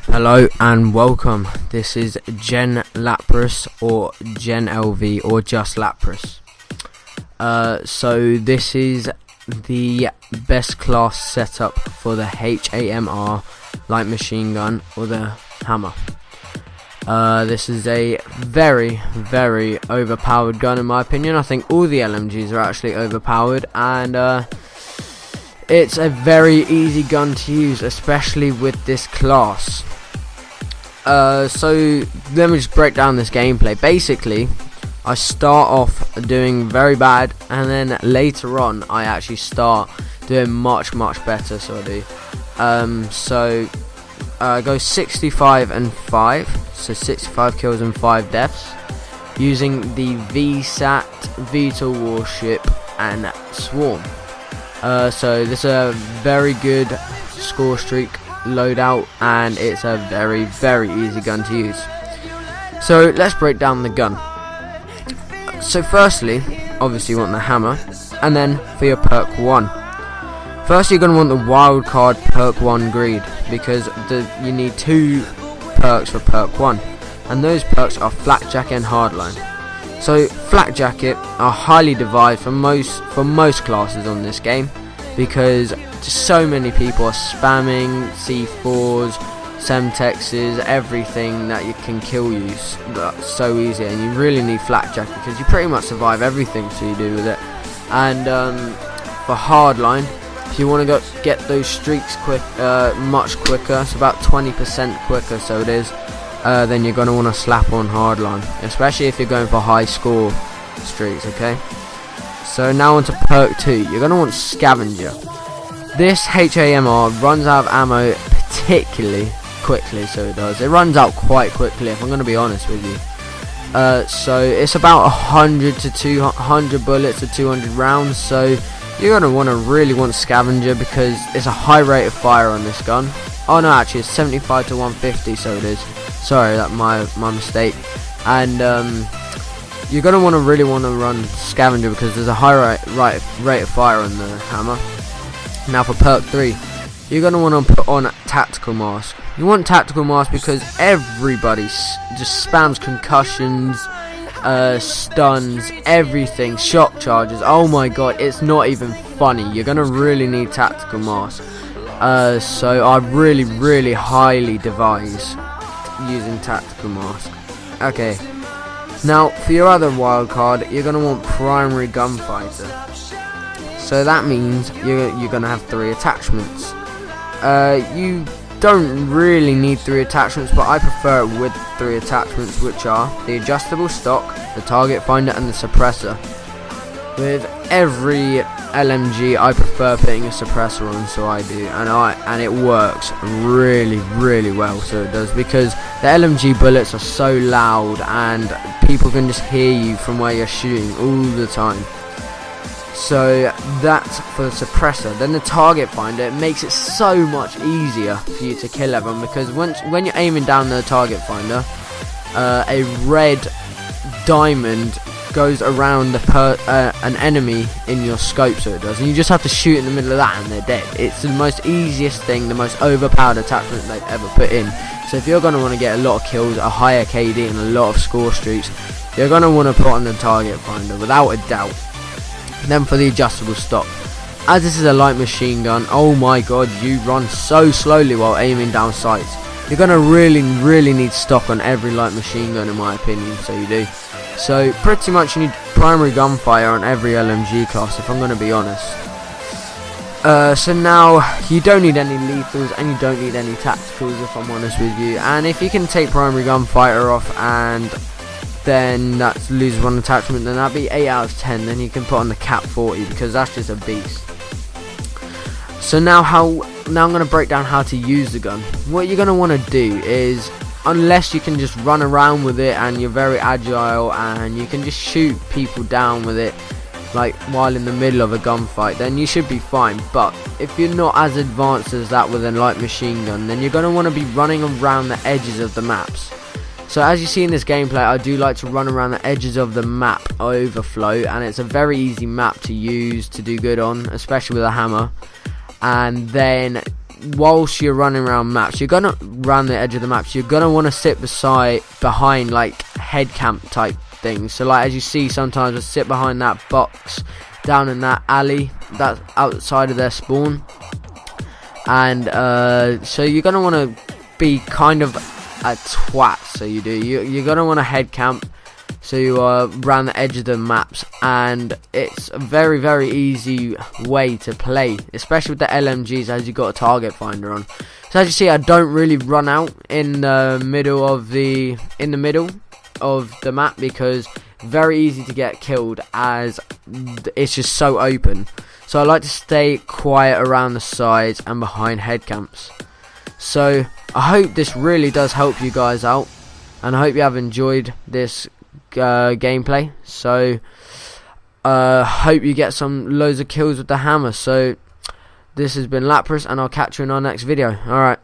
Hello and welcome. This is Gen Lapras or Gen LV or just Lapras. So this is the best class setup for the HAMR light machine gun or the hammer. This is a very overpowered gun in my opinion. I think all the LMGs are actually overpowered, and it's a very easy gun to use, especially with this class. So let me just break down this gameplay. Basically, I start off doing very bad, and then later on I actually start doing much better. So I do. I go 65 and 5, so 65 kills and 5 deaths, using the VSAT, VTOL warship, and Swarm. So this is a very good score streak loadout, and it's a very easy gun to use. So let's break down the gun. So firstly, obviously you want the hammer, and then for your perk 1. First you're going to want the wild card perk 1 greed, because you need 2 perks for perk 1, and those perks are flak jacket and hardline. So flak jacket are highly devised for most classes on this game, because just so many people are spamming C4s, Semtexes, everything that you can kill you so easy, and you really need flak jacket because you pretty much survive everything so you do with it. And for hardline, if you want to get those streaks much quicker, it's about 20% quicker, so it is, then you're going to want to slap on hardline, especially if you're going for high score streaks. Okay, so now onto perk 2. You're going to want scavenger. This HAMR runs out of ammo particularly quickly, so it does. It runs out quite quickly, if I'm going to be honest with you. So it's about 100 to 200 bullets to 200 rounds, so you're going to really want scavenger because it's a high rate of fire on this gun. Oh no, actually it's 75 to 150, so it is. Sorry, that's my mistake. And you're going to really want to run scavenger because there's a high rate of fire on the hammer. Now for perk 3, you're going to want to put on tactical mask. You want tactical mask because everybody just spams concussions, stuns, everything, shock charges. Oh my god, it's not even funny. You're going to really need tactical mask. So I really highly advise using tactical mask. Okay, now for your other wild card, you're going to want primary gunfighter. So that means you're going to have 3 attachments. You don't really need 3 attachments, but I prefer it with 3 attachments, which are the adjustable stock, the target finder, and the suppressor. With every LMG I prefer putting a suppressor on, so I do, and it works really well, so it does, because the LMG bullets are so loud and people can just hear you from where you're shooting all the time. So that's for the suppressor. Then the target finder, it makes it so much easier for you to kill everyone, because when you're aiming down the target finder, a red diamond goes around an enemy in your scope, so it does, and you just have to shoot in the middle of that and they're dead. It's the most easiest thing, the most overpowered attachment they've ever put in. So if you're going to want to get a lot of kills, a higher KD, and a lot of score streaks, you're going to want to put on the target finder without a doubt. Then for the adjustable stock, as this is a light machine gun, oh my god, you run so slowly while aiming down sights. You're going to really need stock on every light machine gun in my opinion, so you do. So pretty much you need primary gunfire on every LMG class, if I'm going to be honest. So now you don't need any lethals and you don't need any tacticals, if I'm honest with you. And if you can take primary gunfighter off and then that loses 1 attachment, then that'd be 8 out of 10. Then you can put on the cap 40 because that's just a beast. So now I'm going to break down how to use the gun. What you're going to want to do is, unless you can just run around with it and you're very agile and you can just shoot people down with it like while in the middle of a gunfight, then you should be fine. But if you're not as advanced as that with a light machine gun, then you're going to want to be running around the edges of the maps. So as you see in this gameplay, I do like to run around the edges of the map overflow, and it's a very easy map to use to do good on, especially with a hammer. And then whilst you're running around maps, you're gonna run the edge of the maps, you're gonna want to sit behind like head camp type things. So like as you see, sometimes I sit behind that box down in that alley that's outside of their spawn, and so you're gonna want to be kind of a twat. So you're gonna want to head camp, so you are around the edge of the maps, and it's a very, very easy way to play, especially with the LMGs, as you got a target finder on. So as you see, I don't really run out in the middle of the map, because very easy to get killed as it's just so open. So I like to stay quiet around the sides and behind head camps. So I hope this really does help you guys out, and I hope you have enjoyed this gameplay. So hope you get loads of kills with the hammer. So this has been Lapras, and I'll catch you in our next video. Alright.